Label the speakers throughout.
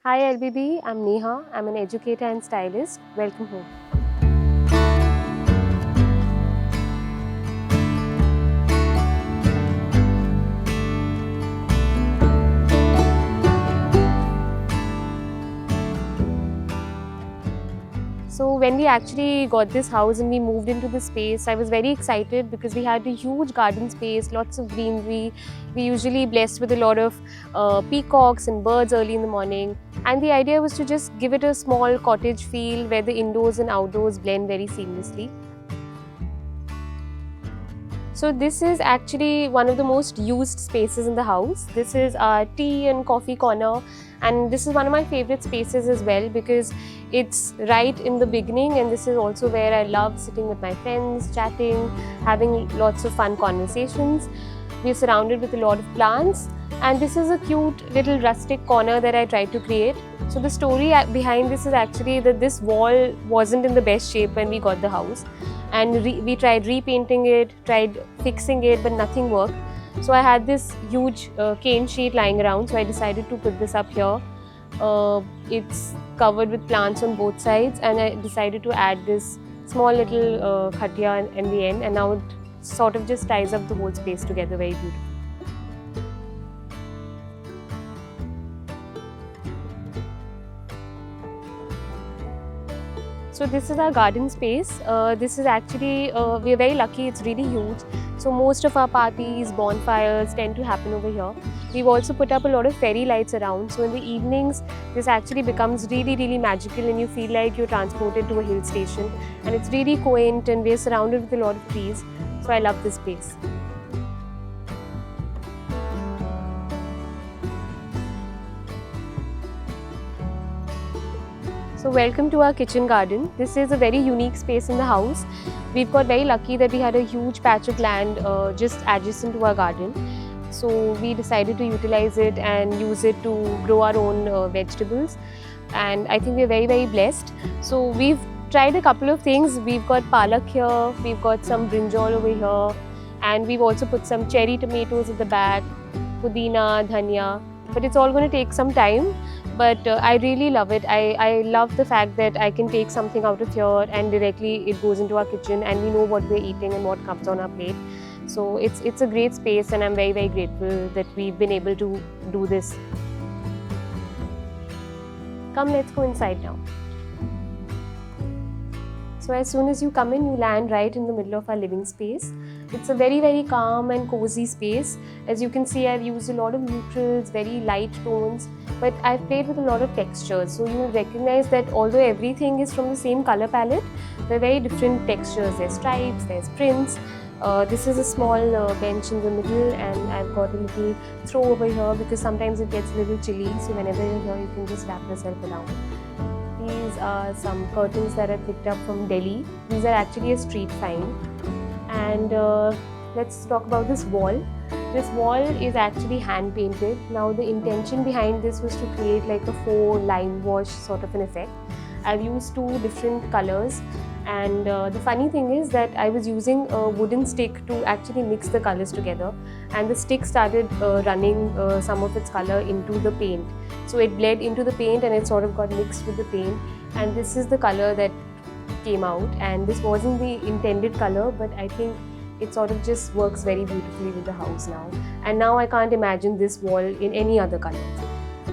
Speaker 1: Hi LBB, I'm Neha. I'm an educator and stylist. Welcome home. So when we actually got this house and we moved into the space, I was very excited because we had a huge garden space, lots of greenery. We usually blessed with a lot of peacocks and birds early in the morning. And the idea was to just give it a small cottage feel where the indoors and outdoors blend very seamlessly. So this is actually one of the most used spaces in the house. This is our tea and coffee corner, and this is one of my favorite spaces as well because it's right in the beginning, and this is also where I love sitting with my friends, chatting, having lots of fun conversations. We're surrounded with a lot of plants, and this is a cute little rustic corner that I tried to create. So the story behind this is actually that this wall wasn't in the best shape when we got the house, and we tried repainting it, tried fixing it, but nothing worked. So I had this huge cane sheet lying around, so I decided to put this up here. It's covered with plants on both sides, and I decided to add this small little khatia in the end, and now it sort of just ties up the whole space together very beautifully. So this is our garden space. This is actually, we are very lucky, it's really huge. So most of our parties, bonfires tend to happen over here. We've also put up a lot of fairy lights around. So in the evenings, this actually becomes really magical, and you feel like you're transported to a hill station. And it's really quaint, and we're surrounded with a lot of trees. So I love this space. So welcome to our kitchen garden. This is a very unique space in the house. We've got very lucky that we had a huge patch of land just adjacent to our garden. So we decided to utilize it and use it to grow our own vegetables. And I think we're very blessed. So we've tried a couple of things. We've got palak here, we've got some brinjal over here, and we've also put some cherry tomatoes at the back, pudina, dhania. But it's all going to take some time. But I really love it. I love the fact that I can take something out of here and directly it goes into our kitchen, and we know what we're eating and what comes on our plate. So it's a great space, and I'm very grateful that we've been able to do this. Come, let's go inside now. So as soon as you come in, you land right in the middle of our living space. It's a very calm and cozy space. As you can see, I've used a lot of neutrals, very light tones, but I've played with a lot of textures. So you will recognize that although everything is from the same color palette, there are very different textures. There's stripes, there's prints. This is a small bench in the middle, and I've got a little throw over here because sometimes it gets a little chilly. So whenever you're here, you can just wrap yourself around. These are some curtains that I picked up from Delhi. These are actually a street find. And let's talk about this wall. This wall is actually hand painted. Now the intention behind this was to create like a faux lime wash sort of an effect. I've used two different colors, and the funny thing is that I was using a wooden stick to actually mix the colors together, and the stick started running some of its color into the paint. So it bled into the paint and it sort of got mixed with the paint, and this is the color that came out. And this wasn't the intended color, but I think it sort of just works very beautifully with the house now. And now I can't imagine this wall in any other color.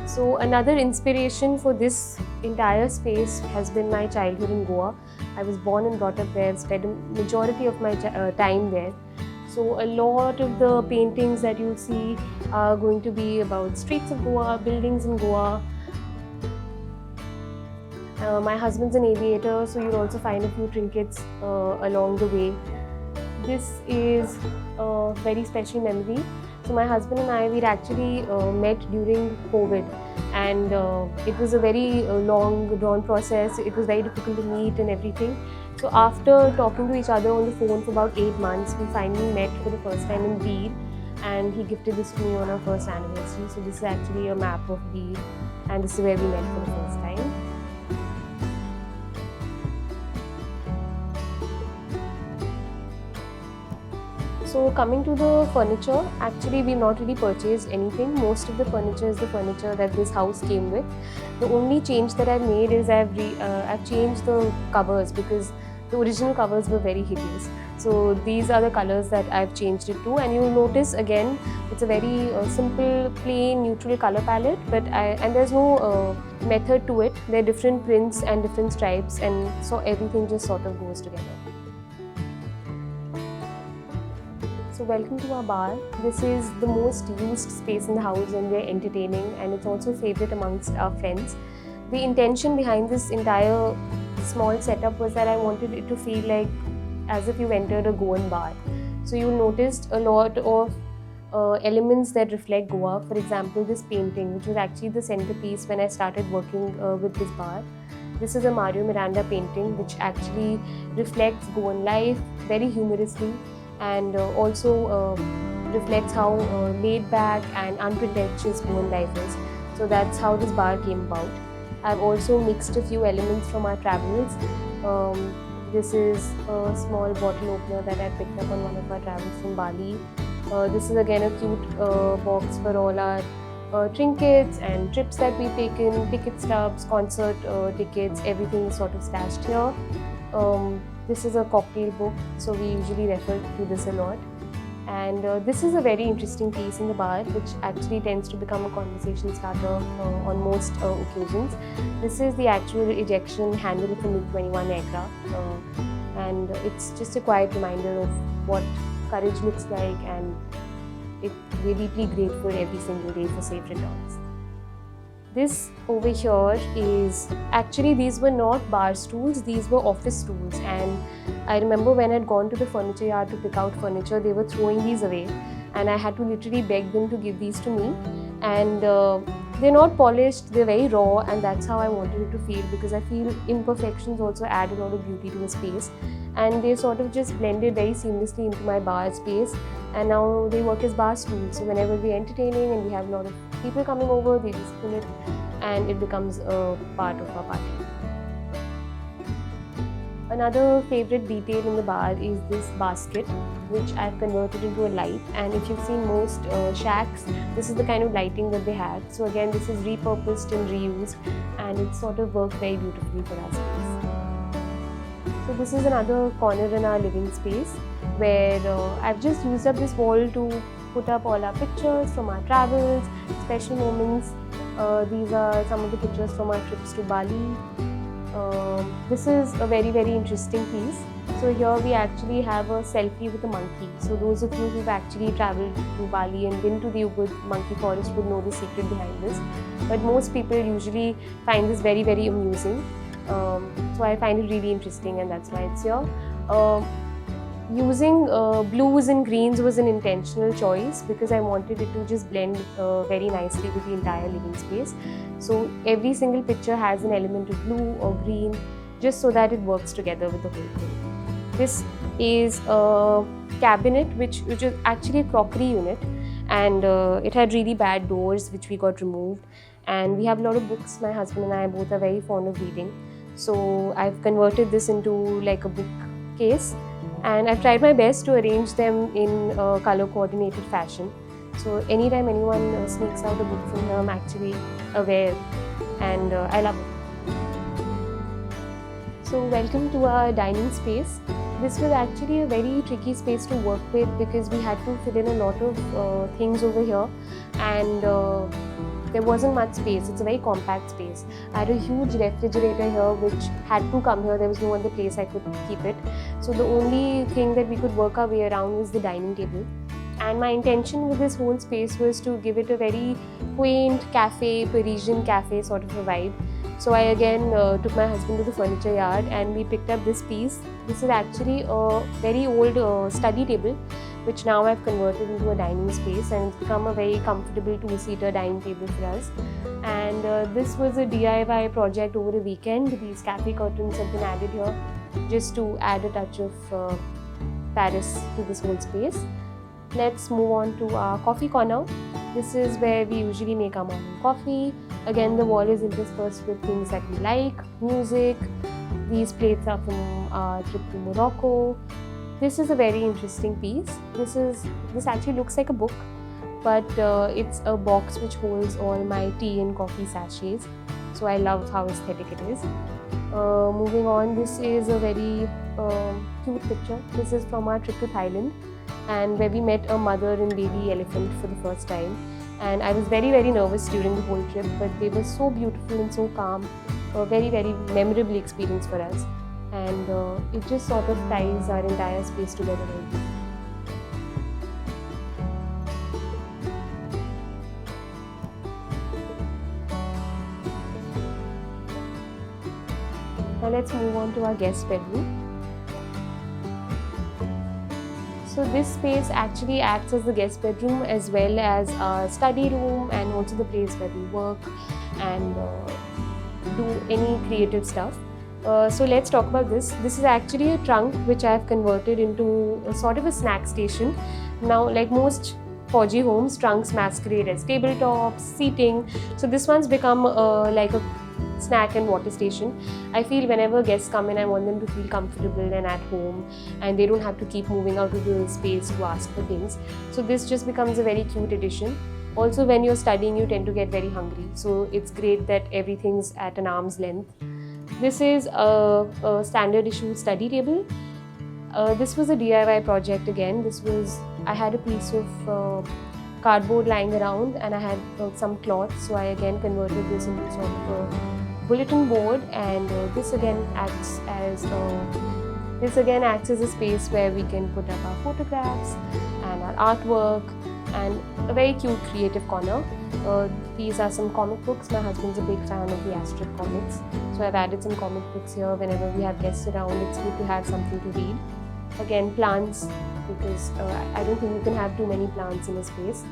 Speaker 1: So another inspiration for this entire space has been my childhood in Goa. I was born and brought up there, spent a majority of my time there. So a lot of the paintings that you'll see are going to be about streets of Goa, buildings in Goa. My husband's an aviator, so you'll also find a few trinkets along the way. This is a very special memory. So my husband and I, we'd actually met during COVID, and it was a very long drawn process. It was very difficult to meet and everything. So after talking to each other on the phone for about 8 months, we finally met for the first time in Beed, and he gifted this to me on our first anniversary. So this is actually a map of Beed, and this is where we met for the first time. So coming to the furniture, actually we've not really purchased anything. Most of the furniture is the furniture that this house came with. The only change that I've made is I've changed the covers, because the original covers were very hideous. So these are the colors that I've changed it to, and you'll notice again it's a very simple, plain, neutral color palette. And there's no method to it. There are different prints and different stripes, and so everything just sort of goes together. So welcome to our bar. This is the most used space in the house, and we're entertaining, and it's also favorite amongst our friends. The intention behind this entire small setup was that I wanted it to feel like as if you entered a Goan bar. So you noticed a lot of elements that reflect Goa. For example, this painting, which was actually the centerpiece when I started working with this bar. This is a Mario Miranda painting, which actually reflects Goan life very humorously, and also reflects how laid back and unpretentious Goan life is. So that's how this bar came about. I've also mixed a few elements from our travels. This is a small bottle opener that I picked up on one of our travels in Bali. This is again a cute box for all our trinkets and trips that we've taken, ticket stubs, concert tickets, everything is sort of stashed here. This is a cocktail book, so we usually refer to this a lot. And this is a very interesting piece in the bar, which actually tends to become a conversation starter on most occasions. This is the actual ejection handle of the MiG-21 aircraft, and it's just a quiet reminder of what courage looks like, and we're deeply grateful every single day for safe returns. This over here is, actually these were not bar stools, these were office stools, and I remember when I'd gone to the furniture yard to pick out furniture, they were throwing these away, and I had to literally beg them to give these to me. And they're not polished, they're very raw, and that's how I wanted it to feel, because I feel imperfections also add a lot of beauty to the space, and they sort of just blended very seamlessly into my bar space, and now they work as bar stools. So whenever we're entertaining and we have a lot of people coming over, they just pull it and it becomes a part of our party. Another favorite detail in the bar is this basket, which I've converted into a light. And if you've seen most shacks, this is the kind of lighting that they have. So again, this is repurposed and reused, and it sort of worked very beautifully for our space. So this is another corner in our living space, where I've just used up this wall to put up all our pictures from our travels, special moments. These are some of the pictures from our trips to Bali. This is a very, very interesting piece. So here we actually have a selfie with a monkey. So those of you who've actually travelled to Bali and been to the Ubud monkey forest would know the secret behind this. But most people usually find this very, very amusing. So I find it really interesting, and that's why it's here. Using blues and greens was an intentional choice, because I wanted it to just blend very nicely with the entire living space. So every single picture has an element of blue or green, just so that it works together with the whole thing. This is a cabinet which is actually a crockery unit, and it had really bad doors which we got removed. And we have a lot of books. My husband and I both are very fond of reading. So I've converted this into like a bookcase, and I've tried my best to arrange them in a color coordinated fashion. So anytime anyone sneaks out a book from here, I'm actually aware, and I love it. So welcome to our dining space. This was actually a very tricky space to work with, because we had to fit in a lot of things over here, and there wasn't much space. It's a very compact space. I had a huge refrigerator here which had to come here. There was no other place I could keep it. So the only thing that we could work our way around was the dining table. And my intention with this whole space was to give it a very quaint cafe, Parisian cafe sort of a vibe. So I again took my husband to the furniture yard, and we picked up this piece. This is actually a very old study table, which now I've converted into a dining space, and it's become a very comfortable two-seater dining table for us. And this was a DIY project over a weekend. These cafe curtains have been added here just to add a touch of Paris to this whole space. Let's move on to our coffee corner. This is where we usually make our morning coffee. Again, the wall is interspersed with things that we like, music. These plates are from our trip to Morocco. This is a very interesting piece. This actually looks like a book, but it's a box which holds all my tea and coffee sachets. So I love how aesthetic it is. Moving on, this is a very cute picture. This is from our trip to Thailand, and where we met a mother and baby elephant for the first time. And I was very, very nervous during the whole trip, but they were so beautiful and so calm. A very, very memorable experience for us. And it just sort of ties our entire space together. Now let's move on to our guest bedroom. So this space actually acts as the guest bedroom as well as a study room, and also the place where we work and do any creative stuff. So let's talk about this. This is actually a trunk which I have converted into a sort of a snack station. Now, like most 4G homes, trunks masquerade as tabletops, seating. So this one's become like a snack and water station. I feel whenever guests come in, I want them to feel comfortable and at home, and they don't have to keep moving out of the space to ask for things. So this just becomes a very cute addition. Also, when you're studying, you tend to get very hungry. So it's great that everything's at an arm's length. This is a standard issue study table. This was a DIY project again. I had a piece of cardboard lying around, and I had some cloth, so I again converted this into sort of a bulletin board, and this again acts as a space where we can put up our photographs and our artwork, and a very cute creative corner. These are some comic books. My husband's a big fan of the Astrid comics, so I've added some comic books here. Whenever we have guests around, it's good to have something to read. Again, plants, because I don't think you can have too many plants in a space.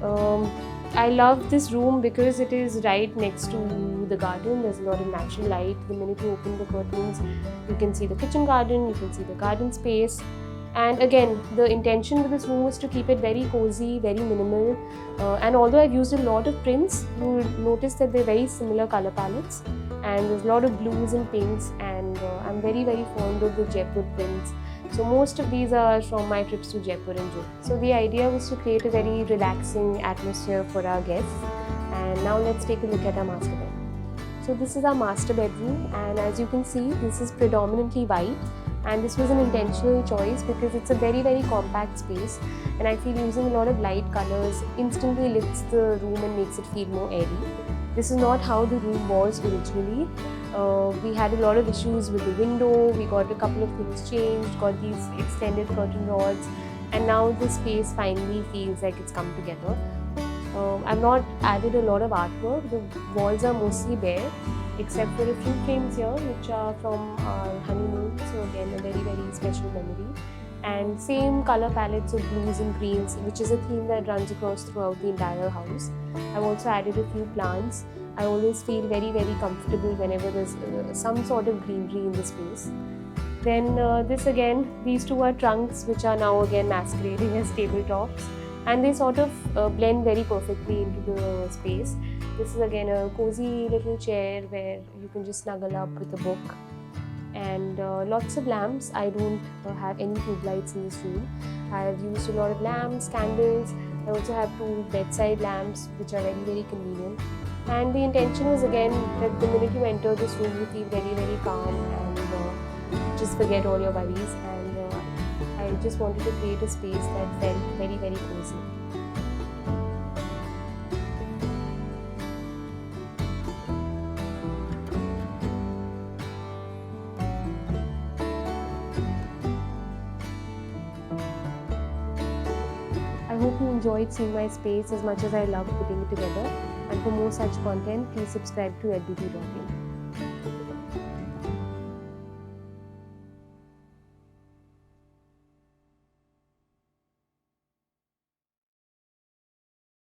Speaker 1: I love this room because it is right next to the garden. There's a lot of natural light. The minute you open the curtains, you can see the kitchen garden, you can see the garden space. And again, the intention with this room was to keep it very cozy, very minimal. And although I've used a lot of prints, you'll notice that they're very similar color palettes. And there's a lot of blues and pinks, and I'm very, very fond of the Jaipur prints. So most of these are from my trips to Jaipur and Juhu. So the idea was to create a very relaxing atmosphere for our guests. And now let's take a look at our master bedroom. So this is our master bedroom, and as you can see, this is predominantly white. And this was an intentional choice because it's a very, very compact space, and I feel using a lot of light colors instantly lifts the room and makes it feel more airy. This is not how the room was originally. We had a lot of issues with the window. We got a couple of things changed, got these extended curtain rods, and now the space finally feels like it's come together. I've not added a lot of artwork. The walls are mostly bare, except for a few frames here which are from our honeymoon, so again a very, very special memory. And same color palettes of blues and greens, which is a theme that runs across throughout the entire house. I've also added a few plants. I always feel very, very comfortable whenever there's some sort of greenery in the space. Then these two are trunks which are now again masquerading as tabletops, and they sort of blend very perfectly into the space. This is again a cozy little chair where you can just snuggle up with a book. And lots of lamps. I don't have any tube lights in this room. I have used a lot of lamps, candles. I also have two bedside lamps which are very, very convenient. And the intention was again that the minute you enter this room, you feel very, very calm and just forget all your worries. And I just wanted to create a space that felt very, very cozy. I hope you enjoyed seeing my space as much as I loved putting it together. And for more such content, please subscribe to LBB.in.